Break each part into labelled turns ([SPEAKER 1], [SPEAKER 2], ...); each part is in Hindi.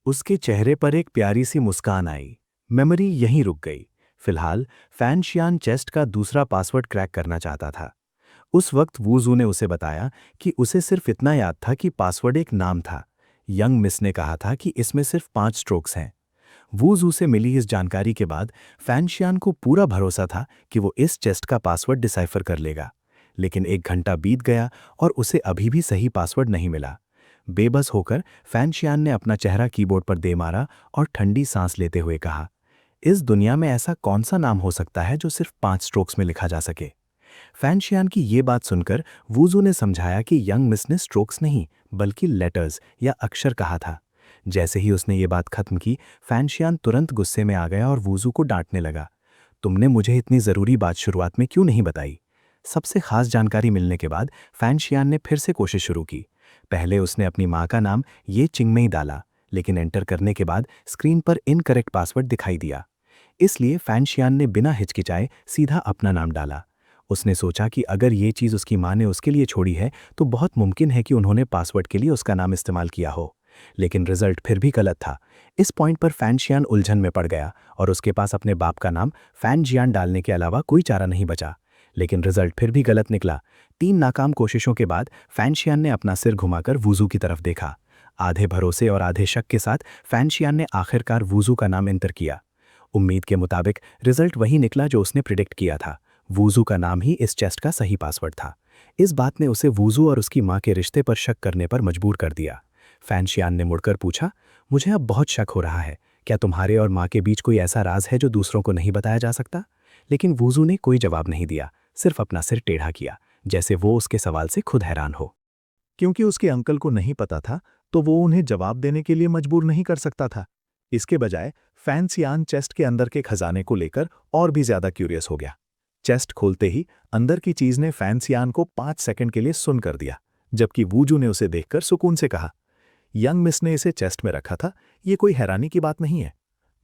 [SPEAKER 1] उसके चेहरे पर एक प्यारी सी मुस्कान आई। मेमोरी यहीं रुक गई। फिलहाल फैनशियान चेस्ट का दूसरा पासवर्ड क्रैक करना चाहता था। उस वक्त वूजू ने उसे बताया कि उसे सिर्फ इतना याद था कि पासवर्ड एक नाम था। यंग मिस ने कहा था कि इसमें सिर्फ 5 स्ट्रोक्स हैं। वूजू से मिली इस जानकारी के बाद फैनशियान को पूरा भरोसा था कि वो इस चेस्ट का पासवर्ड डिसाइफर कर लेगा। लेकिन 1 घंटा बीत गया और उसे अभी भी सही पासवर्ड नहीं मिला। बेबस होकर फैनशियान ने अपना चेहरा कीबोर्ड पर दे मारा और ठंडी सांस लेते हुए कहा, इस दुनिया में ऐसा कौन सा नाम हो सकता है जो सिर्फ 5 स्ट्रोक्स में लिखा जा सके। फैनशियान की ये बात सुनकर वूजू ने समझाया कि यंग मिस ने स्ट्रोक्स नहीं बल्कि लेटर्स या अक्षर कहा था। जैसे ही उसने ये बात खत्म की, फैनशियान तुरंत गुस्से में आ गया और वूजू को डांटने लगा। तुमने मुझे इतनी ज़रूरी बात शुरुआत में क्यों नहीं बताई। सबसे खास जानकारी मिलने के बाद फैनशियान ने फिर से कोशिश शुरू की। पहले उसने अपनी माँ का नाम ये चिंगमेई डाला, लेकिन एंटर करने के बाद स्क्रीन पर इनकरेक्ट पासवर्ड दिखाई दिया। इसलिए फैनशियान ने बिना हिचकिचाए सीधा अपना नाम डाला। उसने सोचा कि अगर ये चीज़ उसकी माँ ने उसके लिए छोड़ी है तो बहुत मुमकिन है कि उन्होंने पासवर्ड के लिए उसका नाम इस्तेमाल किया हो। लेकिन रिजल्ट फिर भी गलत था। इस पॉइंट पर फैनशियान उलझन में पड़ गया और उसके पास अपने बाप का नाम फैनजियान डालने के अलावा कोई चारा नहीं बचा। लेकिन रिजल्ट फिर भी गलत निकला। 3 नाकाम कोशिशों के बाद फैनशियान ने अपना सिर घुमाकर वूजू की तरफ देखा। आधे भरोसे और आधे शक के साथ फैनशियान ने आखिरकार वूजू का नाम एंटर किया। उम्मीद के मुताबिक रिजल्ट वही निकला जो उसने प्रिडिक्ट किया था। वूजू का नाम ही इस चेस्ट का सही पासवर्ड था। इस बात ने उसे वूजू और उसकी माँ के रिश्ते पर शक करने पर मजबूर कर दिया। फैनशियान ने मुड़कर पूछा, मुझे अब बहुत शक हो रहा है। क्या तुम्हारे और माँ के बीच कोई ऐसा राज है जो दूसरों को नहीं बताया जा सकता। लेकिन वूजू ने कोई जवाब नहीं दिया, सिर्फ अपना सिर टेढ़ा किया, जैसे वो उसके सवाल से खुद हैरान हो।
[SPEAKER 2] क्योंकि उसके अंकल को नहीं पता था तो वो उन्हें जवाब देने के लिए मजबूर नहीं कर सकता था। इसके बजाय फैनसियान चेस्ट के अंदर के खजाने को लेकर और भी ज्यादा क्यूरियस हो गया। चेस्ट खोलते ही अंदर की चीज ने फैनसियान को 5 सेकंड के लिए सुन कर दिया, जबकि वूजू ने उसे देखकर सुकून से कहा, यंग मिस ने इसे चेस्ट में रखा था, ये कोई हैरानी की बात नहीं है।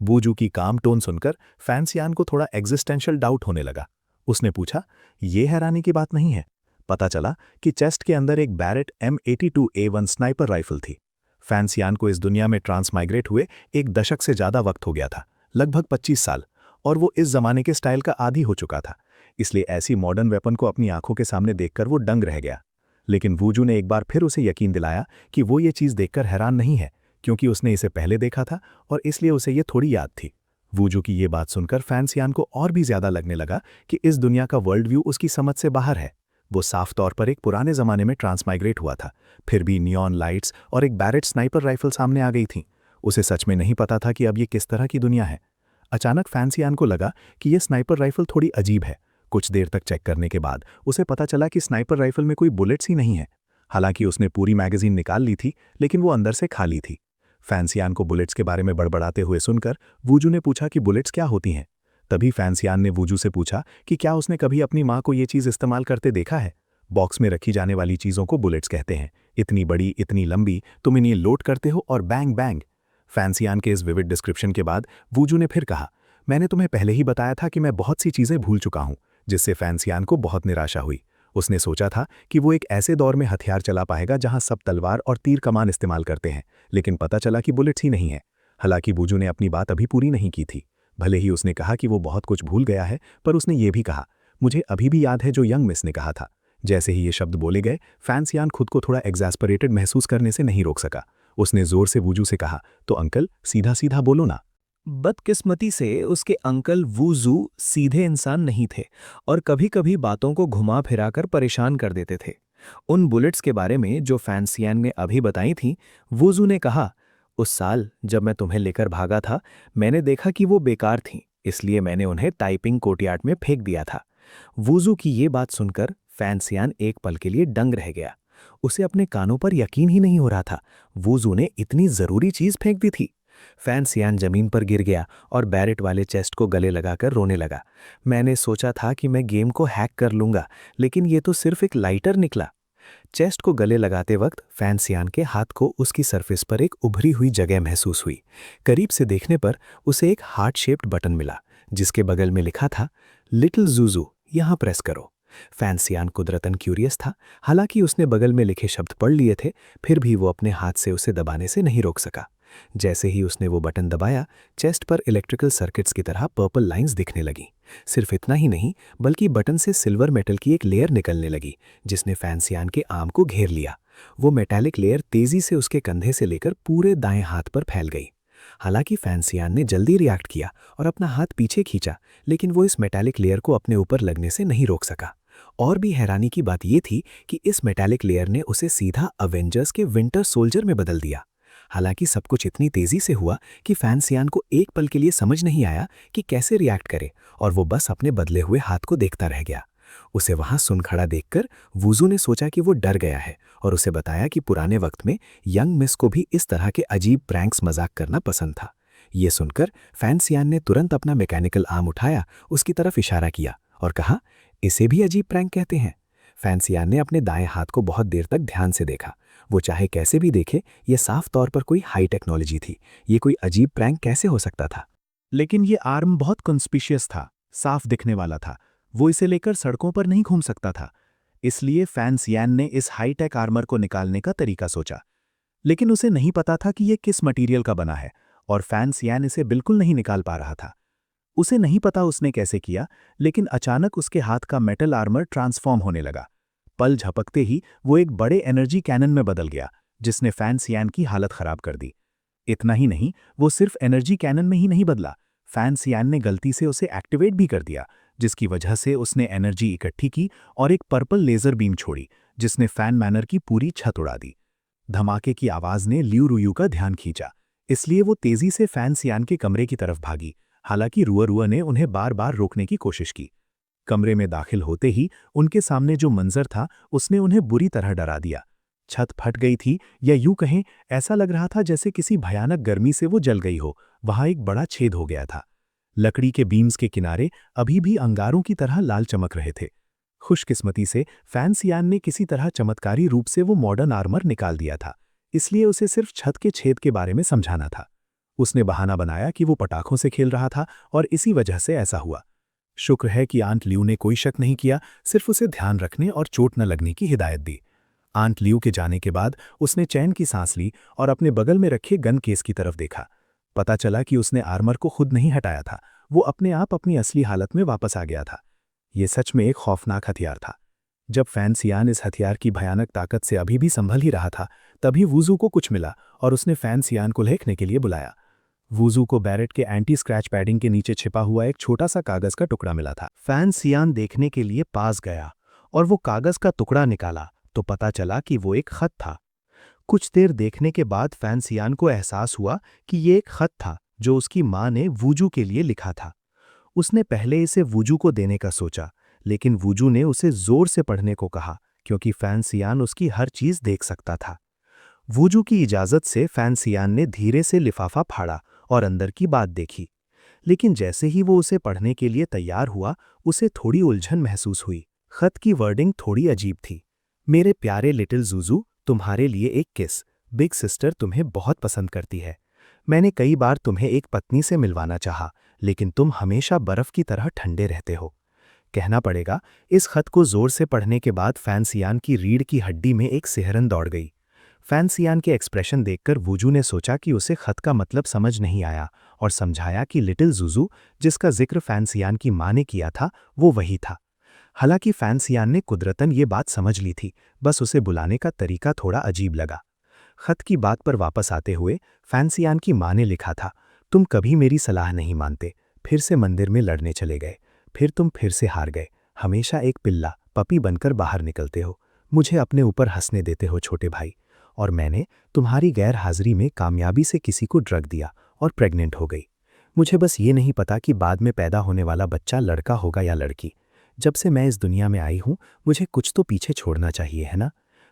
[SPEAKER 2] वूजू की काम टोन सुनकर फैनसियान को थोड़ा एग्जिस्टेंशियल डाउट होने लगा। उसने पूछा, ये हैरानी की बात नहीं है। पता चला कि चेस्ट के अंदर एक बैरेट M82A1 स्नाइपर राइफल थी। फैनसियान को इस दुनिया में ट्रांसमाइग्रेट हुए 1 दशक से ज्यादा वक्त हो गया था, लगभग 25 साल, और वो इस जमाने के स्टाइल का आदी हो चुका था। इसलिए ऐसी मॉडर्न वेपन को अपनी आंखों के सामने देखकर वो दंग रह गया। लेकिन वूजू ने एक बार फिर उसे यकीन दिलाया कि वो ये चीज़ देखकर हैरान नहीं है, क्योंकि उसने इसे पहले देखा था और इसलिए उसे ये थोड़ी याद थी। वूजू की ये बात सुनकर फैनसियान को और भी ज्यादा लगने लगा कि इस दुनिया का वर्ल्ड व्यू उसकी समझ से बाहर है। वो साफ तौर पर एक पुराने जमाने में ट्रांसमाइग्रेट हुआ था, फिर भी नियॉन लाइट्स और एक बैरेट स्नाइपर राइफल सामने आ गई थी। उसे सच में नहीं पता था कि अब ये किस तरह की दुनिया है। अचानक फैनसियान को लगा कि ये स्नाइपर राइफल थोड़ी अजीब है। कुछ देर तक चेक करने के बाद उसे पता चला कि स्नाइपर राइफल में कोई बुलेट्स ही नहीं है। हालांकि उसने पूरी मैगजीन निकाल ली थी, लेकिन वो अंदर से खाली थी। फैंसियान को बुलेट्स के बारे में बड़बड़ाते हुए सुनकर वूजू ने पूछा कि बुलेट्स क्या होती हैं। तभी फैंसियान ने वूजू से पूछा कि क्या उसने कभी अपनी माँ को ये चीज़ इस्तेमाल करते देखा है। बॉक्स में रखी जाने वाली चीज़ों को बुलेट्स कहते हैं। इतनी बड़ी, इतनी लंबी, तुम इन्हें लोड करते हो और बैंग बैंग। फैंसियान के इस विविड डिस्क्रिप्शन के बाद वूजू ने फिर कहा, मैंने तुम्हें पहले ही बताया था कि मैं बहुत सी चीज़ें भूल चुका हूँ, जिससे फैंसियान को बहुत निराशा हुई। उसने सोचा था कि वो एक ऐसे दौर में हथियार चला पाएगा जहां सब तलवार और तीर कमान इस्तेमाल करते हैं, लेकिन पता चला कि बुलेट्स ही नहीं है। हालांकि वूजू ने अपनी बात अभी पूरी नहीं की थी। भले ही उसने कहा कि वो बहुत कुछ भूल गया है, पर उसने ये भी कहा, मुझे अभी भी याद है जो यंग मिस ने कहा था। जैसे ही ये शब्द बोले गए, फैंसियान खुद को थोड़ा एग्जैस्परेटेड महसूस करने से नहीं रोक सका। उसने जोर से वूजू से कहा, तो अंकल सीधा सीधा बोलो ना।
[SPEAKER 3] बदकिस्मती से उसके अंकल वूजू सीधे इंसान नहीं थे और कभी-कभी बातों को घुमा फिराकर परेशान कर देते थे। उन बुलेट्स के बारे में जो फैंसियान ने अभी बताई थीं, वूजू ने कहा, उस साल जब मैं तुम्हें लेकर भागा था, मैंने देखा कि वो बेकार थीं, इसलिए मैंने उन्हें टाइपिंग कोर्टयार्ड में फेंक दिया था। वूजू की ये बात सुनकर फैंसियान एक पल के लिए दंग रह गया। उसे अपने कानों पर यकीन ही नहीं हो रहा था। वूजू ने इतनी जरूरी चीज फेंक दी थी। फैंसियान जमीन पर गिर गया और बैरेट वाले चेस्ट को गले लगाकर रोने लगा। मैंने सोचा था कि मैं गेम को हैक कर लूंगा, लेकिन ये तो सिर्फ एक लाइटर निकला। चेस्ट को गले लगाते वक्त फैंसियान के हाथ को उसकी सरफेस पर एक उभरी हुई जगह महसूस हुई। करीब से देखने पर उसे एक हार्ट शेप्ड बटन मिला, जिसके बगल में लिखा था, लिटिल जूजू, यहां प्रेस करो। फैंसियान कुदरतन क्यूरियस था। हालांकि उसने बगल में लिखे शब्द पढ़ लिए थे, फिर भी वो अपने हाथ से उसे दबाने से नहीं रोक सका। जैसे ही उसने वो बटन दबाया, चेस्ट पर इलेक्ट्रिकल सर्किट्स की तरह पर्पल लाइंस दिखने लगी। सिर्फ इतना ही नहीं, बल्कि बटन से सिल्वर मेटल की एक लेयर निकलने लगी, जिसने फैंसियान के आर्म को घेर लिया। वो मेटालिक लेयर तेजी से उसके कंधे से लेकर पूरे दाएं हाथ पर फैल गई। हालांकि फैंसियान ने जल्दी रिएक्ट किया और अपना हाथ पीछे खींचा, लेकिन वो इस मेटालिक लेयर को अपने ऊपर लगने से नहीं रोक सका। और भी हैरानी की बात यह थी कि इस मेटालिक लेयर ने उसे सीधा अवेंजर्स के विंटर सोल्जर में बदल दिया। हालांकि सब कुछ इतनी तेजी से हुआ कि फैंसियान को एक पल के लिए समझ नहीं आया कि कैसे रिएक्ट करे, और वो बस अपने बदले हुए हाथ को देखता रह गया। उसे वहां सुन खड़ा देखकर वुजू ने सोचा कि वो डर गया है, और उसे बताया कि पुराने वक्त में यंग मिस को भी इस तरह के अजीब प्रैंक्स मजाक करना पसंद था। ये सुनकर फैंसियान ने तुरंत अपना मैकेनिकल आर्म उठाया, उसकी तरफ इशारा किया और कहा, इसे भी अजीब प्रैंक कहते हैं। फैंसियान ने अपने दाएं हाथ को बहुत देर तक ध्यान से देखा। वो चाहे कैसे भी देखे, ये साफ तौर पर कोई हाई टेक्नोलॉजी थी। ये कोई अजीब प्रैंक कैसे हो सकता था?
[SPEAKER 2] लेकिन ये आर्म बहुत कंस्पिशियस था, साफ दिखने वाला था। वो इसे लेकर सड़कों पर नहीं घूम सकता था। इसलिए फैंसियान ने इस हाईटेक आर्मर को निकालने का तरीका सोचा। लेकिन उसे नहीं पता था कि ये किस मटेरियल का बना है, और फैंसियान इसे बिल्कुल नहीं निकाल पा रहा था। उसे नहीं पता उसने कैसे किया, लेकिन अचानक उसके हाथ का मेटल आर्मर ट्रांसफॉर्म होने लगा। पल झपकते ही वो एक बड़े एनर्जी कैनन में बदल गया, जिसने फैंसियान की हालत खराब कर दी। इतना ही नहीं, वो सिर्फ एनर्जी कैनन में ही नहीं बदला, फैंसियान ने गलती से उसे एक्टिवेट भी कर दिया, जिसकी वजह से उसने एनर्जी इकट्ठी की और एक पर्पल लेजर बीम छोड़ी, जिसने फैन मैनर की पूरी छत उड़ा दी। धमाके की आवाज ने लियू रुयू का ध्यान खींचा, इसलिए वो तेजी से फैंसियान के कमरे की तरफ भागी। हालांकि रुआ रुआ ने उन्हें बार बार रोकने की कोशिश की। कमरे में दाखिल होते ही उनके सामने जो मंजर था, उसने उन्हें बुरी तरह डरा दिया। छत फट गई थी, या यूं कहें, ऐसा लग रहा था जैसे किसी भयानक गर्मी से वो जल गई हो। वहां एक बड़ा छेद हो गया था। लकड़ी के बीम्स के किनारे अभी भी अंगारों की तरह लाल चमक रहे थे। खुशकिस्मती से फैंसियान ने किसी तरह चमत्कारी रूप से वो मॉडर्न आर्मर निकाल दिया था, इसलिए उसे सिर्फ छत के छेद के बारे में समझाना था। उसने बहाना बनाया कि वो पटाखों से खेल रहा था और इसी वजह से ऐसा हुआ। शुक्र है कि आंट लियू ने कोई शक नहीं किया, सिर्फ उसे ध्यान रखने और चोट न लगने की हिदायत दी। आंट लियू के जाने के बाद उसने चैन की सांस ली और अपने बगल में रखे गन केस की तरफ देखा। पता चला कि उसने आर्मर को खुद नहीं हटाया था, वो अपने आप अपनी असली हालत में वापस आ गया था। ये सच में एक खौफनाक हथियार था। जब फैंसियान इस हथियार की भयानक ताकत से अभी भी संभल ही रहा था, तभी वुजू को कुछ मिला और उसने फैंसियान को देखने के लिए बुलाया। वुजू को बैरेट के एंटी स्क्रैच पैडिंग के नीचे छिपा हुआ एक छोटा सा कागज का टुकड़ा मिला था। फैंसियान देखने के लिए पास गया और वो कागज का टुकड़ा निकाला तो पता चला कि वो एक खत था। कुछ देर देखने के बाद फैंसियान को एहसास हुआ कि ये एक खत था जो उसकी माँ ने वुजू के लिए लिखा था। उसने पहले इसे वुजू को देने का सोचा, लेकिन वुजू ने उसे जोर से पढ़ने को कहा, क्योंकि फैंसियान उसकी हर चीज देख सकता था। वुजू की इजाजत से फैंसियान ने धीरे से लिफाफा फाड़ा और अंदर की बात देखी। लेकिन जैसे ही वो उसे पढ़ने के लिए तैयार हुआ, उसे थोड़ी उलझन महसूस हुई। खत की वर्डिंग थोड़ी अजीब थी। मेरे प्यारे लिटिल ज़ुज़ू, तुम्हारे लिए एक किस। बिग सिस्टर तुम्हें बहुत पसंद करती है। मैंने कई बार तुम्हें एक पत्नी से मिलवाना चाहा, लेकिन तुम हमेशा बर्फ की तरह ठंडे रहते हो। कहना पड़ेगा, इस खत को जोर से पढ़ने के बाद फैंसियान की रीढ़ की हड्डी में एक सिहरन दौड़ गई। फैंसियान के एक्सप्रेशन देखकर वुजू ने सोचा कि उसे खत का मतलब समझ नहीं आया और समझाया कि लिटिल ज़ुज़ू, जिसका जिक्र फैंसियान की माँ ने किया था, वो वही था। हालांकि फैंसियान ने कुदरतन ये बात समझ ली थी, बस उसे बुलाने का तरीका थोड़ा अजीब लगा। खत की बात पर वापस आते हुए फैंसियान की माँ ने लिखा था, तुम कभी मेरी सलाह नहीं मानते, फिर से मंदिर में लड़ने चले गए, फिर तुम फिर से हार गए, हमेशा एक पिल्ला पपी बनकर बाहर निकलते हो, मुझे अपने ऊपर हंसने देते हो छोटे भाई, और मैंने तुम्हारी गैर हाजिरी में कामयाबी से किसी को ड्रग दिया और प्रेग्नेंट हो गई। मुझे बस ये नहीं पता कि बाद में पैदा होने वाला बच्चा लड़का होगा या लड़की। जब से मैं इस दुनिया में आई हूँ, मुझे कुछ तो पीछे छोड़ना चाहिए, है ना?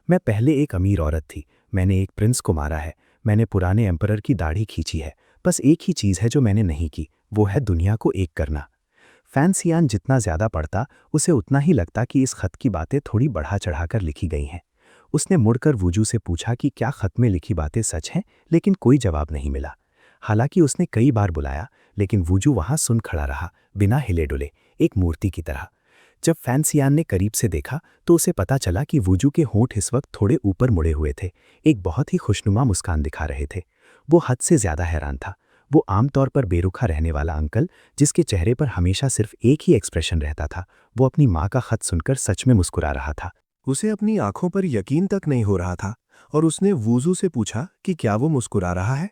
[SPEAKER 2] मैं पहले एक अमीर औरत थी, मैंने एक प्रिंस को मारा है, मैंने पुराने एम्परर की दाढ़ी खींची है। बस एक ही चीज़ है जो मैंने नहीं की, वो है दुनिया को एक करना। फैंसियान जितना ज़्यादा पढ़ता, उसे उतना ही लगता कि इस खत की बातें थोड़ी बढ़ा चढ़ाकर लिखी गई हैं। उसने मुड़कर वुजू से पूछा कि क्या खत में लिखी बातें सच हैं, लेकिन कोई जवाब नहीं मिला। हालांकि उसने कई बार बुलाया, लेकिन वुजू वहां सुन खड़ा रहा, बिना हिले डुले, एक मूर्ति की तरह। जब फैंसियान ने करीब से देखा तो उसे पता चला कि वुजू के होंठ इस वक्त थोड़े ऊपर मुड़े हुए थे, एक बहुत ही खुशनुमा मुस्कान दिखा रहे थे। वो हद से ज़्यादा हैरान था। वो आमतौर पर बेरुखा रहने वाला अंकल, जिसके चेहरे पर हमेशा सिर्फ एक ही एक्सप्रेशन रहता था, वो अपनी माँ का खत सुनकर सच में मुस्कुरा रहा था।
[SPEAKER 4] उसे अपनी आंखों पर यकीन तक नहीं हो रहा था और उसने वूजू से पूछा कि क्या वो मुस्कुरा रहा है।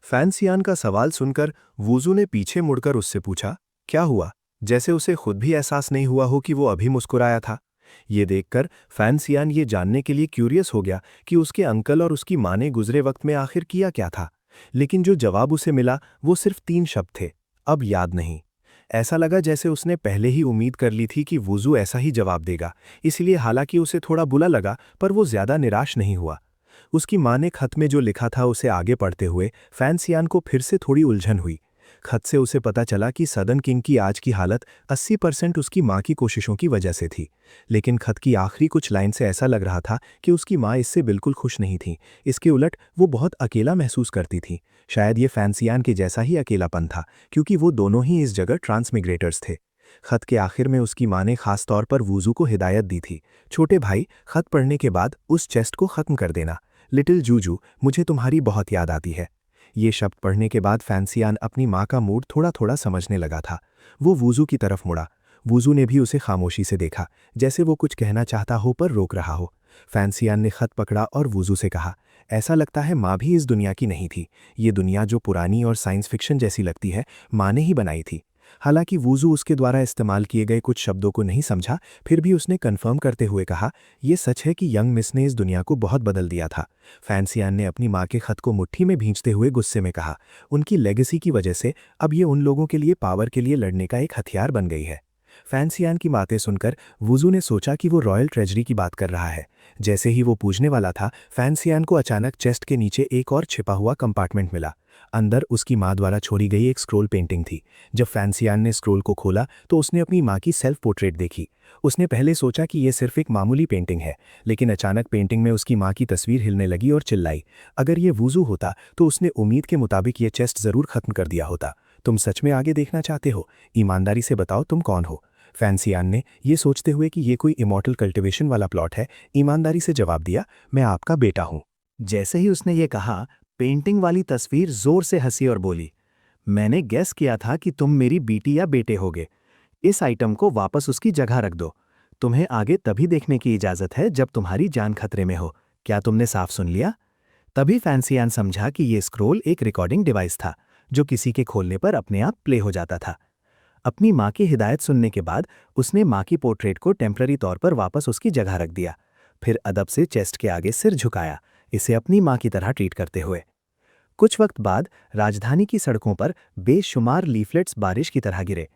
[SPEAKER 4] फैंसियान का सवाल सुनकर वूजू ने पीछे मुड़कर उससे पूछा, क्या हुआ? जैसे उसे खुद भी एहसास नहीं हुआ हो कि वो अभी मुस्कुराया था। ये देखकर फैंसियान ये जानने के लिए क्यूरियस हो गया कि उसके अंकल और उसकी माँ ने गुजरे वक्त में आखिर किया क्या था। लेकिन जो जवाब उसे मिला वो सिर्फ 3 शब्द थे, अब याद नहीं। ऐसा लगा जैसे उसने पहले ही उम्मीद कर ली थी कि वुज़ू ऐसा ही जवाब देगा, इसलिए हालांकि उसे थोड़ा बुरा लगा पर वो ज़्यादा निराश नहीं हुआ। उसकी माँ ने खत में जो लिखा था उसे आगे पढ़ते हुए फैंसियान को फिर से थोड़ी उलझन हुई। खत से उसे पता चला कि सदन किंग की आज की हालत 80% उसकी माँ की कोशिशों की वजह से थी। लेकिन खत की आखिरी कुछ लाइन से ऐसा लग रहा था कि उसकी माँ इससे बिल्कुल खुश नहीं थी। इसके उलट वो बहुत अकेला महसूस करती थी। शायद ये फैंसियान के जैसा ही अकेलापन था, क्योंकि वो दोनों ही इस जगह ट्रांसमिग्रेटर्स थे। खत के आखिर में उसकी माँ ने खास तौर पर वुज़ू को हिदायत दी थी, छोटे भाई, खत पढ़ने के बाद उस चेस्ट को ख़त्म कर देना। लिटिल जूजू, मुझे तुम्हारी बहुत याद आती है। ये शब्द पढ़ने के बाद फैंसियान अपनी माँ का मूड थोड़ा थोड़ा समझने लगा था। वो वुज़ू की तरफ मुड़ा। वुज़ू ने भी उसे खामोशी से देखा, जैसे वो कुछ कहना चाहता हो पर रोक रहा हो। फैंसियान ने खत पकड़ा और वुज़ू से कहा, ऐसा लगता है माँ भी इस दुनिया की नहीं थी। ये दुनिया जो पुरानी और साइंस फिक्शन जैसी लगती है, माँ ने ही बनाई थी। हालांकि वुज़ू उसके द्वारा इस्तेमाल किए गए कुछ शब्दों को नहीं समझा, फिर भी उसने कन्फर्म करते हुए कहा, यह सच है कि यंग मिस ने इस दुनिया को बहुत बदल दिया था। फैंसियान ने अपनी माँ के खत को मुट्ठी में भींचते हुए गुस्से में कहा, उनकी लेगेसी की वजह से अब ये उन लोगों के लिए पावर के लिए लड़ने का एक हथियार बन गई है। फैंसियान की बातें सुनकर वुज़ू ने सोचा कि वो रॉयल ट्रेजरी की बात कर रहा है। जैसे ही वो पूछने वाला था, फैंसियान को अचानक चेस्ट के नीचे एक और छिपा हुआ कंपार्टमेंट मिला। अंदर उसकी माँ द्वारा छोड़ी गई एक स्क्रोल पेंटिंग थी। जब फैंसियान ने स्क्रोल को खोला तो उसने अपनी माँ की सेल्फ पोर्ट्रेट देखी। उसने पहले सोचा कि यह सिर्फ एक मामूली पेंटिंग है, लेकिन अचानक पेंटिंग में उसकी माँ की तस्वीर हिलने लगी और चिल्लाई। अगर ये वुज़ू होता तो उसने उम्मीद के मुताबिक ये चेस्ट ज़रूर ख़त्म कर दिया होता। तुम सच में आगे देखना चाहते हो? ईमानदारी से बताओ तुम कौन हो? फैंसियान ने, ये सोचते हुए कि ये कोई इमॉर्टल कल्टिवेशन वाला प्लॉट है, ईमानदारी से जवाब दिया, मैं आपका बेटा हूँ।
[SPEAKER 1] जैसे ही उसने ये कहा, पेंटिंग वाली तस्वीर जोर से हंसी और बोली, मैंने गेस किया था कि तुम मेरी बेटी या बेटे होगे। इस आइटम को वापस उसकी जगह रख दो। तुम्हें आगे तभी देखने की इजाज़त है जब तुम्हारी जान खतरे में हो। क्या तुमने साफ सुन लिया? तभी फैंसियान समझा कि ये स्क्रोल एक रिकॉर्डिंग डिवाइस था, जो किसी के खोलने पर अपने आप प्ले हो जाता था। अपनी माँ की हिदायत सुनने के बाद उसने माँ की पोर्ट्रेट को टेम्पररी तौर पर वापस उसकी जगह रख दिया। फिर अदब से चेस्ट के आगे सिर झुकाया, इसे अपनी माँ की तरह ट्रीट करते हुए। कुछ वक्त बाद राजधानी की सड़कों पर बेशुमार लीफलेट्स बारिश की तरह गिरे।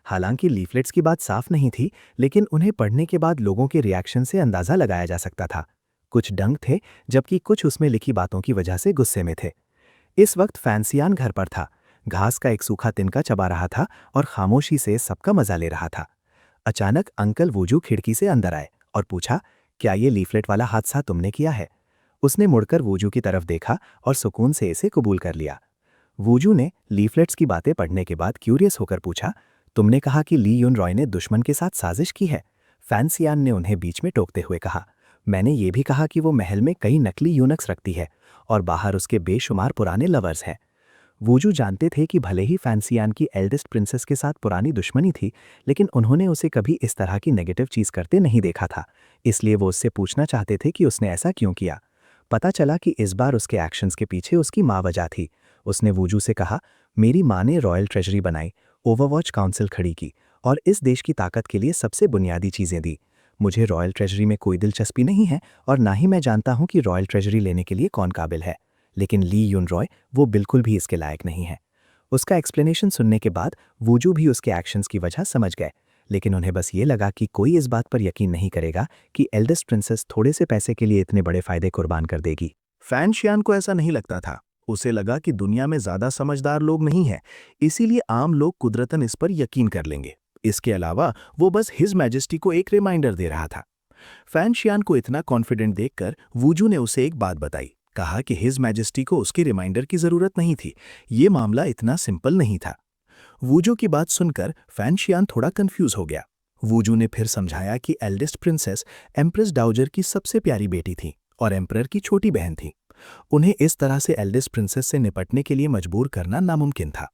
[SPEAKER 1] हालांकि लीफलेट्स की बात साफ नहीं थी, लेकिन उन्हें पढ़ने के बाद लोगों के रिएक्शन से अंदाजा लगाया जा सकता था। कुछ डंग थे, जबकि कुछ उसमें लिखी बातों की वजह से गुस्से में थे। इस वक्त फैंसियान घर पर था, घास का एक सूखा तिनका चबा रहा था और खामोशी से सबका मजा ले रहा था। अचानक अंकल वुज़ू खिड़की से अंदर आए और पूछा, क्या ये लीफलेट वाला हादसा तुमने किया है? उसने मुड़कर वुज़ू की तरफ देखा और सुकून से इसे कबूल कर लिया। वुज़ू ने लीफलेट्स की बातें पढ़ने के बाद क्यूरियस होकर पूछा, तुमने कहा कि ली युन रॉय ने दुश्मन के साथ साजिश की है? फैंसियान ने उन्हें बीच में टोकते हुए कहा, मैंने ये भी कहा कि वो महल में कई नकली यूनक्स रखती है और बाहर उसके बेशुमार पुराने लवर्स हैं। वुज़ू जानते थे कि भले ही फैंसियान की एल्डेस्ट प्रिंसेस के साथ पुरानी दुश्मनी थी, लेकिन उन्होंने उसे कभी इस तरह की नेगेटिव चीज़ करते नहीं देखा था। इसलिए वो उससे पूछना चाहते थे कि उसने ऐसा क्यों किया। पता चला कि इस बार उसके एक्शंस के पीछे उसकी माँ वजह थी। उसने वुज़ू से कहा, मेरी माँ ने रॉयल ट्रेजरी बनाई, ओवरवॉच काउंसिल खड़ी की और इस देश की ताकत के लिए सबसे बुनियादी चीज़ें दी। मुझे रॉयल ट्रेजरी में कोई दिलचस्पी नहीं है और ना ही मैं जानता हूँ कि रॉयल ट्रेजरी लेने के लिए कौन काबिल है, लेकिन ली युन रॉय वो बिल्कुल भी इसके लायक नहीं है। उसका एक्सप्लेनेशन सुनने के बाद वुज़ू भी उसके एक्शंस की वजह समझ गए, लेकिन उन्हें बस ये लगा कि कोई इस बात पर यकीन नहीं करेगा कि एल्डेस्ट प्रिंसेस थोड़े से पैसे के लिए इतने बड़े फायदे कुर्बान कर देगी।
[SPEAKER 2] फैंशियान को ऐसा नहीं लगता था। उसे लगा कि दुनिया में ज़्यादा समझदार लोग नहीं हैं, इसीलिए आम लोग कुदरतन इस पर यकीन कर लेंगे। इसके अलावा वो बस हिज मैजेस्टी को एक रिमाइंडर दे रहा था। फैंशियान को इतना कॉन्फिडेंट देखकर वुज़ू ने उसे एक बात बताई। कहा कि हिज मैजेस्टी को उसके रिमाइंडर की ज़रूरत नहीं थी, ये मामला इतना सिंपल नहीं था। वुज़ू की बात सुनकर फैंशियान थोड़ा कंफ्यूज हो गया। वुज़ू ने फिर समझाया कि एल्डेस्ट प्रिंसेस एम्प्रेस डाउजर की सबसे प्यारी बेटी थी और एम्परर की छोटी बहन थी। उन्हें इस तरह से एल्डेस्ट प्रिंसेस से निपटने के लिए मजबूर करना नामुमकिन था।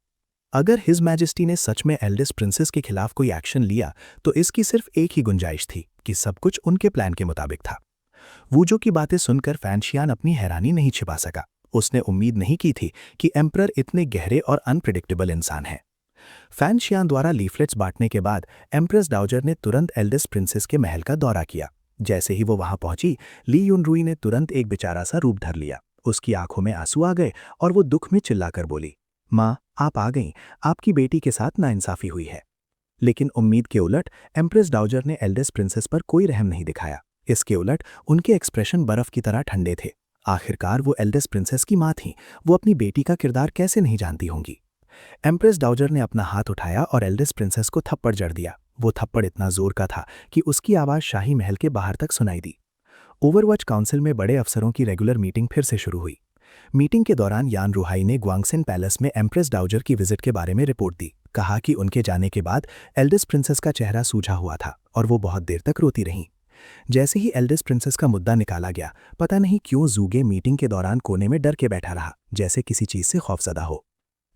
[SPEAKER 2] अगर हिज मैजेस्टी ने सच में एल्डेस्ट प्रिंसेस के खिलाफ कोई एक्शन लिया तो इसकी सिर्फ एक ही गुंजाइश थी कि सब कुछ उनके प्लान के मुताबिक था। वूजो की बातें सुनकर फैंशियान अपनी हैरानी नहीं छिपा सका। उसने उम्मीद नहीं की थी कि एम्परर इतने गहरे और अनप्रिडिक्टेबल इंसान है। फैंशियान द्वारा लीफलेट्स बांटने के बाद एम्प्रेस डाउजर ने तुरंत एल्डेस्ट प्रिंसेस के महल का दौरा किया। जैसे ही वो वहां पहुंची, ली युनरुई ने तुरंत एक बेचारा सा रूप धर लिया। उसकी आंखों में आंसू आ गए और वो दुख में चिल्लाकर बोली, माँ आप आ गईं, आपकी बेटी के साथ नाइंसाफी हुई है। लेकिन उम्मीद के उलट एम्प्रेस डाउजर ने एल्डेस्ट प्रिंसेस पर कोई रहम नहीं दिखाया। इसके उलट उनके एक्सप्रेशन बर्फ की तरह ठंडे थे। आखिरकार वो एल्डेस्ट प्रिंसेस की माँ थीं, वो अपनी बेटी का किरदार कैसे नहीं जानती होंगी। एम्प्रेस डाउजर ने अपना हाथ उठाया और एल्डेस्ट प्रिंसेस को थप्पड़ जड़ दिया। वो थप्पड़ इतना जोर का था कि उसकी आवाज शाही महल के बाहर तक सुनाई दी। ओवरवॉच काउंसिल में बड़े अफसरों की रेगुलर मीटिंग फिर से शुरू हुई। मीटिंग के दौरान यान रुहाई ने ग्वांगसेन पैलेस में एम्प्रेस डाउजर की विजिट के बारे में रिपोर्ट दी। कहा कि उनके जाने के बाद एल्डेस्ट प्रिंसेस का चेहरा सूझा हुआ था और वो बहुत देर तक रोती रहीं। जैसे ही एल्डेस्ट प्रिंसेस का मुद्दा निकाला गया, पता नहीं क्यों जूगे मीटिंग के दौरान कोने में डर के बैठा रहा, जैसे किसी चीज से खौफजदा हो।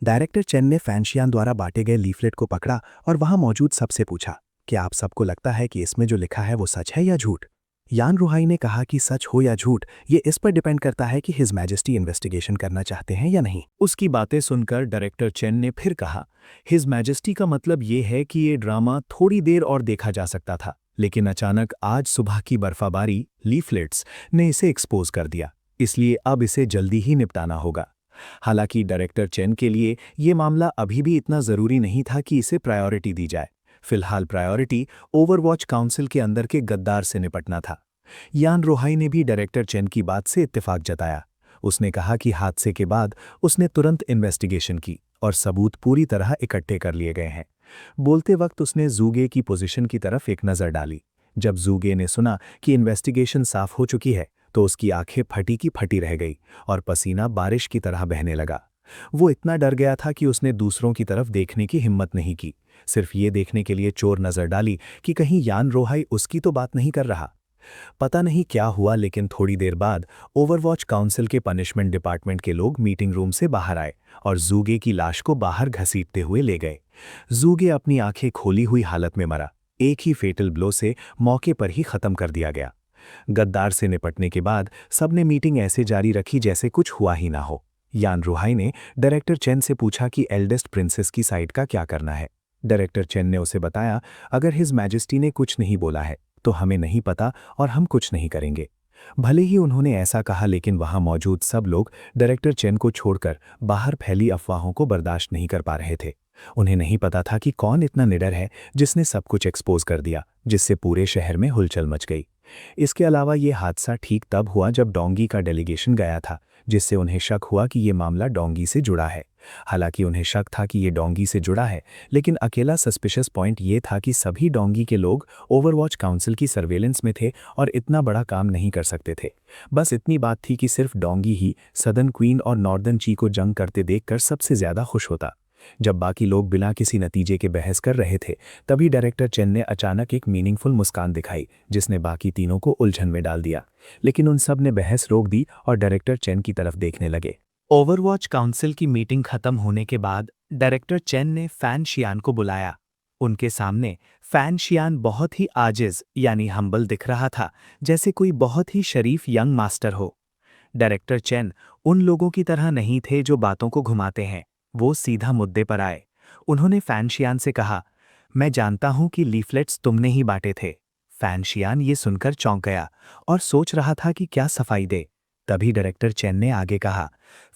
[SPEAKER 2] डायरेक्टर चेन ने फैंशियान द्वारा बांटे गए लीफलेट को पकड़ा और वहां मौजूद सबसे पूछा, क्या आप सबको लगता है कि इसमें जो लिखा है वो सच है या झूठ? यान रुहाई ने कहा कि सच हो या झूठ ये इस पर डिपेंड करता है कि हिज मैजेस्टी इन्वेस्टिगेशन करना चाहते हैं या नहीं।
[SPEAKER 3] उसकी बातें सुनकर डायरेक्टर चेन ने फिर कहा, हिज मैजेस्टी का मतलब ये है कि ये ड्रामा थोड़ी देर और देखा जा सकता था, लेकिन अचानक आज सुबह की बर्फाबारी लीफलेट्स ने इसे एक्सपोज कर दिया, इसलिए अब इसे जल्दी ही निपटाना होगा। हालांकि डायरेक्टर चेन के लिए ये मामला अभी भी इतना ज़रूरी नहीं था कि इसे प्रायोरिटी दी जाए। फिलहाल प्रायोरिटी ओवरवॉच काउंसिल के अंदर के गद्दार से निपटना था। यान रोहाई ने भी डायरेक्टर चेन की बात से इत्तेफाक जताया। उसने कहा कि हादसे के बाद उसने तुरंत इन्वेस्टिगेशन की और सबूत पूरी तरह इकट्ठे कर लिए गए हैं। बोलते वक्त उसने जूगे की पोजीशन की तरफ एक नज़र डाली। जब जूगे ने सुना कि इन्वेस्टिगेशन साफ हो चुकी है तो उसकी आंखें फटी की फटी रह गई और पसीना बारिश की तरह बहने लगा। वो इतना डर गया था कि उसने दूसरों की तरफ देखने की हिम्मत नहीं की, सिर्फ ये देखने के लिए चोर नजर डाली कि कहीं यान रोहाई उसकी तो बात नहीं कर रहा। पता नहीं क्या हुआ, लेकिन थोड़ी देर बाद ओवरवॉच काउंसिल के पनिशमेंट डिपार्टमेंट के लोग मीटिंग रूम से बाहर आए और जूगे की लाश को बाहर घसीटते हुए ले गए। जूगे अपनी आंखें खोली हुई हालत में मरा। एक ही फेटल ब्लो से मौके पर ही खत्म कर दिया गया। गद्दार से निपटने के बाद सबने मीटिंग ऐसे जारी रखी जैसे कुछ हुआ ही ना हो। यान रुहाई ने डायरेक्टर चेन से पूछा कि एल्डेस्ट प्रिंसेस की साइड का क्या करना है। डायरेक्टर चेन ने उसे बताया, अगर हिज मैजेस्टी ने कुछ नहीं बोला है तो हमें नहीं पता और हम कुछ नहीं करेंगे। भले ही उन्होंने ऐसा कहा, लेकिन वहां मौजूद सब लोग डायरेक्टर चेन को छोड़कर बाहर फैली अफवाहों को बर्दाश्त नहीं कर पा रहे थे। उन्हें नहीं पता था कि कौन इतना निडर है जिसने सब कुछ एक्सपोज कर दिया, जिससे पूरे शहर में हुलचल मच गई। इसके अलावा ये हादसा ठीक तब हुआ जब डोंगी का डेलीगेशन गया था, जिससे उन्हें शक हुआ कि ये मामला डोंगी से जुड़ा है। हालांकि उन्हें शक था कि ये डोंगी से जुड़ा है, लेकिन अकेला सस्पिशियस पॉइंट ये था कि सभी डोंगी के लोग ओवरवॉच काउंसिल की सर्वेलेंस में थे और इतना बड़ा काम नहीं कर सकते थे। बस इतनी बात थी कि सिर्फ डोंगी ही सदर्न क्वीन और नॉर्दर्न ची को जंग करते देखकर सबसे ज्यादा खुश होता। जब बाकी लोग बिना किसी नतीजे के बहस कर रहे थे, तभी डायरेक्टर चेन ने अचानक एक मीनिंगफुल मुस्कान दिखाई, जिसने बाकी तीनों को उलझन में डाल दिया। लेकिन उन सब ने बहस रोक दी और डायरेक्टर चेन की तरफ देखने लगे। ओवरवॉच काउंसिल की मीटिंग खत्म होने के बाद डायरेक्टर चेन ने फैन शियान को बुलाया। उनके सामने फैन शियान बहुत ही आजिज यानी हम्बल दिख रहा था, जैसे कोई बहुत ही शरीफ यंग मास्टर हो। डायरेक्टर चेन उन लोगों की तरह नहीं थे जो बातों को घुमाते हैं। वो सीधा मुद्दे पर आए। उन्होंने फैंशियान से कहा, मैं जानता हूं कि लीफलेट्स तुमने ही बांटे थे। फैंशियान ये सुनकर चौंक गया और सोच रहा था कि क्या सफाई दे। तभी डायरेक्टर चेन ने आगे कहा,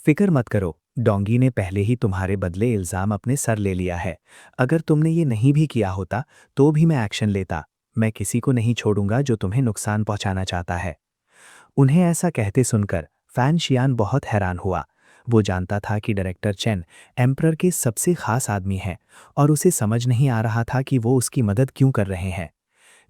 [SPEAKER 3] फिक्र मत करो, डोंगी ने पहले ही तुम्हारे बदले इल्जाम अपने सर ले लिया है। अगर तुमने ये नहीं भी किया होता तो भी मैं एक्शन लेता। मैं किसी को नहीं छोड़ूंगा जो तुम्हें नुकसान पहुंचाना चाहता है। उन्हें ऐसा कहते सुनकर फैंशियान बहुत हैरान हुआ। वो जानता था कि डायरेक्टर चेन एम्परर के सबसे खास आदमी हैं और उसे समझ नहीं आ रहा था कि वो उसकी मदद क्यों कर रहे हैं।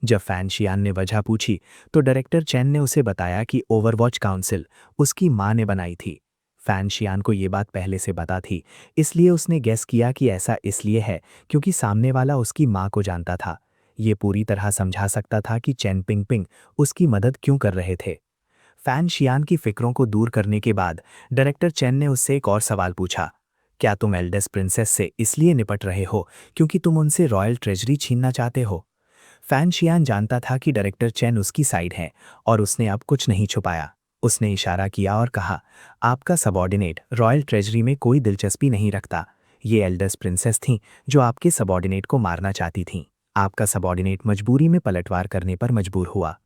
[SPEAKER 3] जब फैंशियान ने वजह पूछी तो डायरेक्टर चेन ने उसे बताया कि ओवरवॉच काउंसिल उसकी मां ने बनाई थी। फैंशियान को ये बात पहले से पता थी, इसलिए उसने गेस किया कि ऐसा इसलिए है क्योंकि सामने वाला उसकी मां को जानता था। ये पूरी तरह समझा सकता था कि चेन पिंगपिंग उसकी मदद क्यों कर रहे थे। फैन शियान की फिक्रों को दूर करने के बाद डायरेक्टर चेन ने उससे एक और सवाल पूछा, क्या तुम एल्डेस्ट प्रिंसेस से इसलिए निपट रहे हो क्योंकि तुम उनसे रॉयल ट्रेजरी छीनना चाहते हो? फैन शियान जानता था कि डायरेक्टर चेन उसकी साइड है और उसने अब कुछ नहीं छुपाया। उसने इशारा किया और कहा, आपका सबॉर्डिनेट रॉयल ट्रेजरी में कोई दिलचस्पी नहीं रखता। ये एल्डेस्ट प्रिंसेस थीं जो आपके सबॉर्डिनेट को मारना चाहती थीं। आपका सबॉर्डिनेट मजबूरी में पलटवार करने पर मजबूर हुआ।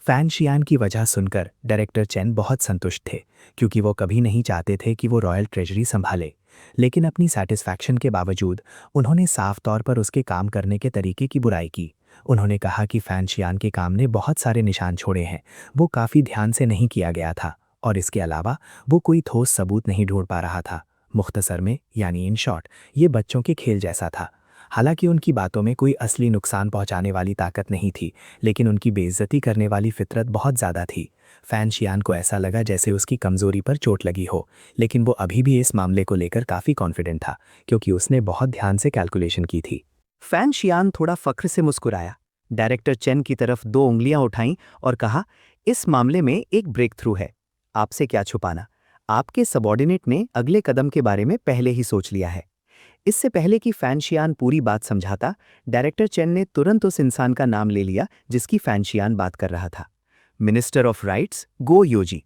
[SPEAKER 3] फैन शियान की वजह सुनकर डायरेक्टर चेन बहुत संतुष्ट थे, क्योंकि वो कभी नहीं चाहते थे कि वो रॉयल ट्रेजरी संभाले। लेकिन अपनी सैटिस्फैक्शन के बावजूद उन्होंने साफ तौर पर उसके काम करने के तरीके की बुराई की। उन्होंने कहा कि फैन शियान के काम ने बहुत सारे निशान छोड़े हैं, वो काफ़ी ध्यान से नहीं किया गया था, और इसके अलावा वो कोई ठोस सबूत नहीं ढूंढ पा रहा था। मुख्तसर में, यानी इन शॉर्ट, ये बच्चों के खेल जैसा था। हालांकि उनकी बातों में कोई असली नुकसान पहुंचाने वाली ताकत नहीं थी, लेकिन उनकी बेइज्जती करने वाली फितरत बहुत ज़्यादा थी। फैन शियान को ऐसा लगा जैसे उसकी कमज़ोरी पर चोट लगी हो, लेकिन वो अभी भी इस मामले को लेकर काफ़ी कॉन्फिडेंट था, क्योंकि उसने बहुत ध्यान से कैलकुलेशन की थी।
[SPEAKER 1] फैन शियान थोड़ा फख्र से मुस्कुराया, डायरेक्टर चेन की तरफ 2 उंगलियां उठाईं और कहा, इस मामले में एक ब्रेक थ्रू है। आपसे क्या छुपाना, आपके सबॉर्डिनेट ने अगले कदम के बारे में पहले ही सोच लिया है। इससे पहले कि फैन शियान पूरी बात समझाता, डायरेक्टर चेन ने तुरंत उस इंसान का नाम ले लिया जिसकी फैन शियान बात कर रहा था, मिनिस्टर ऑफ राइट्स गो योजी।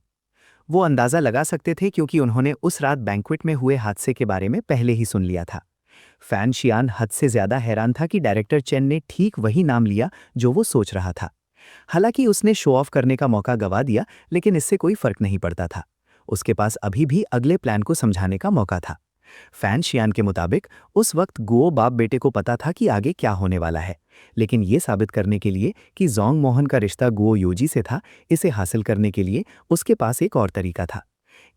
[SPEAKER 1] वो अंदाज़ा लगा सकते थे क्योंकि उन्होंने उस रात बैंक्वेट में हुए हादसे के बारे में पहले ही सुन लिया था। फैन शियान हद से ज़्यादा हैरान था कि डायरेक्टर चेन ने ठीक वही नाम लिया जो वो सोच रहा था। हालांकि उसने शो ऑफ करने का मौका गंवा दिया, लेकिन इससे कोई फर्क नहीं पड़ता था। उसके पास अभी भी अगले प्लान को समझाने का मौका था। फैन शियान के मुताबिक उस वक्त गुओ बाप बेटे को पता था कि आगे क्या होने वाला है, लेकिन ये साबित करने के लिए कि जोंग मोहन का रिश्ता गुओ योजी से था, इसे हासिल करने के लिए उसके पास एक और तरीका था।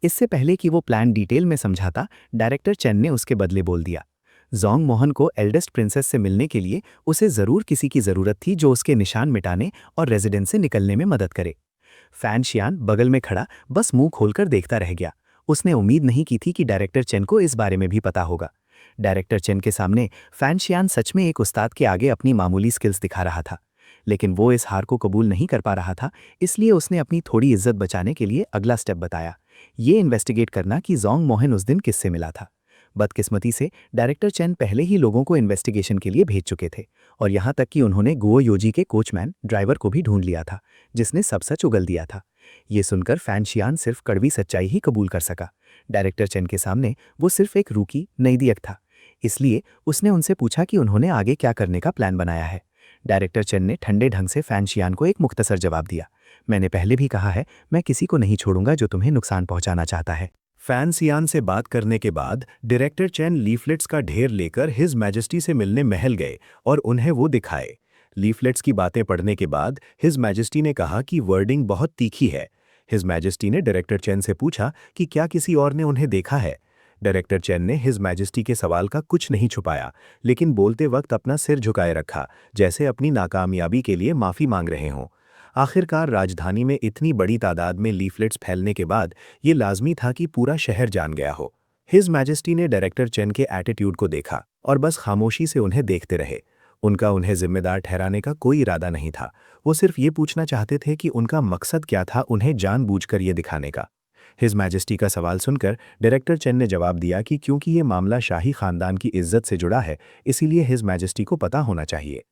[SPEAKER 1] इससे पहले कि वो प्लान डिटेल में समझाता, डायरेक्टर चेन ने उसके बदले बोल दिया, जोंग मोहन को एल्डेस्ट प्रिंसेस से मिलने के लिए उसे ज़रूर किसी की ज़रूरत थी जो उसके निशान मिटाने और रेजिडेंस से निकलने में मदद करे। फैन शियान बगल में खड़ा बस मुंह खोलकर देखता रह गया। उसने उम्मीद नहीं की थी कि डायरेक्टर चेन को इस बारे में भी पता होगा। डायरेक्टर चेन के सामने फैन शियान सच में एक उस्ताद के आगे अपनी मामूली स्किल्स दिखा रहा था, लेकिन वो इस हार को कबूल नहीं कर पा रहा था। इसलिए उसने अपनी थोड़ी इज्जत बचाने के लिए अगला स्टेप बताया, ये इन्वेस्टिगेट करना कि जोंग मोहन उस दिन किससे मिला था। बदकिस्मती से डायरेक्टर चेन पहले ही लोगों को इन्वेस्टिगेशन के लिए भेज चुके थे, और यहाँ तक कि उन्होंने गुओ योजी के कोचमैन ड्राइवर को भी ढूंढ लिया था, जिसने सब सच उगल दिया था। ये सुनकर फैन शियान सिर्फ कड़वी सच्चाई ही कबूल कर सका। डायरेक्टर चेन के सामने वो सिर्फ एक रूकी नईदियक था। इसलिए उसने उनसे पूछा कि उन्होंने आगे क्या करने का प्लान बनाया है। डायरेक्टर चेन ने ठंडे ढंग से फैन शियान को एक मुख्तसर जवाब दिया, मैंने पहले भी कहा है, मैं किसी को नहीं छोड़ूंगा जो तुम्हें नुकसान पहुंचाना चाहता है।
[SPEAKER 4] फैन शियान से बात करने के बाद डायरेक्टर चेन लीफलेट्स का ढेर लेकर हिज मैजेस्टी से मिलने महल गए और उन्हें वो दिखाए। लीफलेट्स की बातें पढ़ने के बाद हिज मैजेस्टी ने कहा कि वर्डिंग बहुत तीखी है। हिज मैजेस्टी ने डायरेक्टर चेन से पूछा कि क्या किसी और ने उन्हें देखा है। डायरेक्टर चेन ने हिज मैजेस्टी के सवाल का कुछ नहीं छुपाया, लेकिन बोलते वक्त अपना सिर झुकाए रखा, जैसे अपनी नाकामयाबी के लिए माफ़ी मांग रहे हों। आखिरकार राजधानी में इतनी बड़ी तादाद में लीफलेट्स फैलने के बाद ये लाजमी था कि पूरा शहर जान गया हो। हिज मैजेस्टी ने डायरेक्टर चेन के एटीट्यूड को देखा और बस खामोशी से उन्हें देखते रहे। उनका उन्हें जिम्मेदार ठहराने का कोई इरादा नहीं था। वो सिर्फ ये पूछना चाहते थे कि उनका मकसद क्या था उन्हें जानबूझकर ये दिखाने का। हिज मैजेस्टी का सवाल सुनकर डायरेक्टर चेन ने जवाब दिया कि क्योंकि ये मामला शाही खानदान की इज्जत से जुड़ा है, इसीलिए हिज मैजेस्टी को पता होना चाहिए।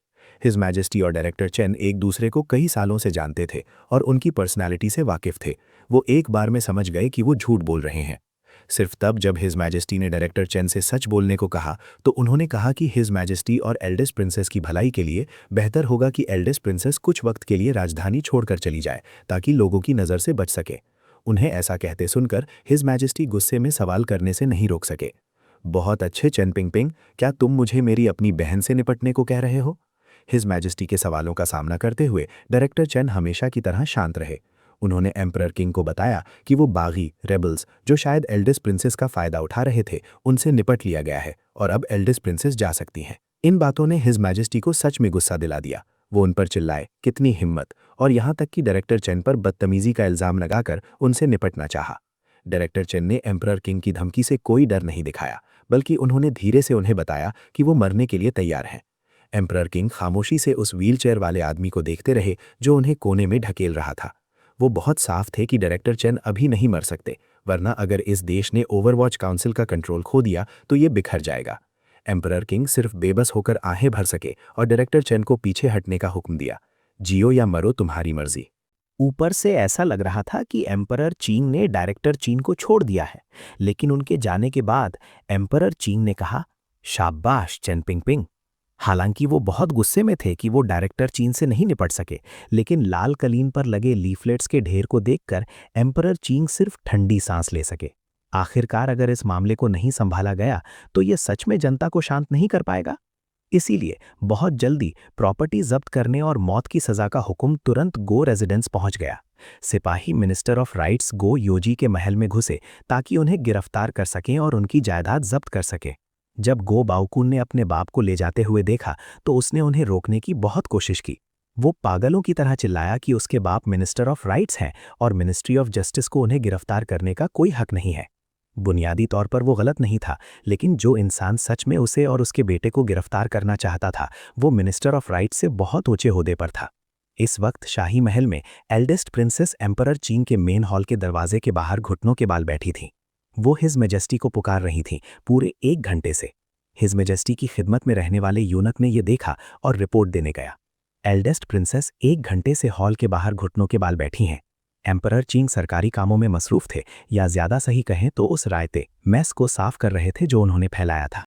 [SPEAKER 4] हिज मैजेस्टी और डायरेक्टर चेन एक दूसरे को कई सालों से जानते थे और उनकी पर्सनैलिटी से वाकिफ थे। वो एक बार में समझ गए कि वो झूठ बोल रहे हैं। सिर्फ तब जब हिज मैजेस्टी ने डायरेक्टर चेन से सच बोलने को कहा, तो उन्होंने कहा कि हिज मैजेस्टी और एल्डेस्ट प्रिंसेस की भलाई के लिए बेहतर होगा कि एल्डेस्ट प्रिंसेस कुछ वक्त के लिए राजधानी छोड़कर चली जाए, ताकि लोगों की नज़र से बच सके। उन्हें ऐसा कहते सुनकर हिज मैजेस्टी गुस्से में सवाल करने से नहीं रोक सके। बहुत अच्छे चेन पिंगपिंग, क्या तुम मुझे मेरी अपनी बहन से निपटने को कह रहे हो? हिज मैजेस्टी के सवालों का सामना करते हुए डायरेक्टर चेन हमेशा की तरह शांत रहे। उन्होंने एम्परर किंग को बताया कि वो बागी रेबल्स जो शायद एल्डेस्ट प्रिंसेस का फायदा उठा रहे थे, उनसे निपट लिया गया है और अब एल्डेस्ट प्रिंसेस जा सकती हैं। इन बातों ने हिज मैजेस्टी को सच में गुस्सा दिला दिया। वो उन पर चिल्लाए, कितनी हिम्मत, और यहाँ तक कि डायरेक्टर चेन पर बदतमीजी का इल्जाम लगाकर उनसे निपटना चाहा। डायरेक्टर चेन ने एम्परर किंग की धमकी से कोई डर नहीं दिखाया, बल्कि उन्होंने धीरे से उन्हें बताया कि वो मरने के लिए तैयार हैं। एम्परर किंग खामोशी से उस व्हीलचेयर वाले आदमी को देखते रहे जो उन्हें कोने में ढकेल रहा था।
[SPEAKER 1] वो बहुत साफ थे कि डायरेक्टर चेन अभी नहीं मर सकते, वरना अगर इस देश ने ओवरवॉच काउंसिल का कंट्रोल खो दिया तो ये बिखर जाएगा। एम्परर किंग सिर्फ बेबस होकर आहें भर सके और डायरेक्टर चेन को पीछे हटने का हुक्म दिया। जियो या मरो, तुम्हारी मर्जी।
[SPEAKER 3] ऊपर से ऐसा लग रहा था कि एम्परर चीन ने डायरेक्टर चीन को छोड़ दिया है, लेकिन उनके जाने के बाद एम्परर चीन ने कहा, शाबाश चेन पिंगपिंग। हालांकि वो बहुत गुस्से में थे कि वो डायरेक्टर चीन से नहीं निपट सके, लेकिन लाल कलीन पर लगे लीफलेट्स के ढेर को देखकर एम्परर चीन सिर्फ ठंडी सांस ले सके। आखिरकार अगर इस मामले को नहीं संभाला गया तो ये सच में जनता को शांत नहीं कर पाएगा। इसीलिए बहुत जल्दी प्रॉपर्टी जब्त करने और मौत की सजा का हुक्म तुरंत गो रेजिडेंस पहुंच गया। सिपाही मिनिस्टर ऑफ राइट्स गो योजी के महल में घुसे ताकि उन्हें गिरफ्तार कर सकें और उनकी जायदाद जब्त कर सके। जब गो बाओकुन ने अपने बाप को ले जाते हुए देखा तो उसने उन्हें रोकने की बहुत कोशिश की। वो पागलों की तरह चिल्लाया कि उसके बाप मिनिस्टर ऑफ राइट्स हैं और मिनिस्ट्री ऑफ जस्टिस को उन्हें गिरफ्तार करने का कोई हक नहीं है। बुनियादी तौर पर वो गलत नहीं था, लेकिन जो इंसान सच में उसे और उसके बेटे को गिरफ्तार करना चाहता था वो मिनिस्टर ऑफ राइट्स से बहुत ऊंचे ओहदे पर था। इस वक्त शाही महल में एल्डेस्ट प्रिंसेस एम्परर चीन के मेन हॉल के दरवाजे के बाहर घुटनों के बाल बैठी थीं। वो हिज मेजेस्टी को पुकार रही थीं पूरे 1 घंटे से। हिज मेजेस्टी की खिदमत में रहने वाले यूनक ने यह देखा और रिपोर्ट देने गया। एल्डेस्ट प्रिंसेस 1 घंटे से हॉल के बाहर घुटनों के बाल बैठी हैं। एम्परर चीन सरकारी कामों में मसरूफ थे, या ज्यादा सही कहें तो उस रायते मैस को साफ कर रहे थे जो उन्होंने फैलाया था।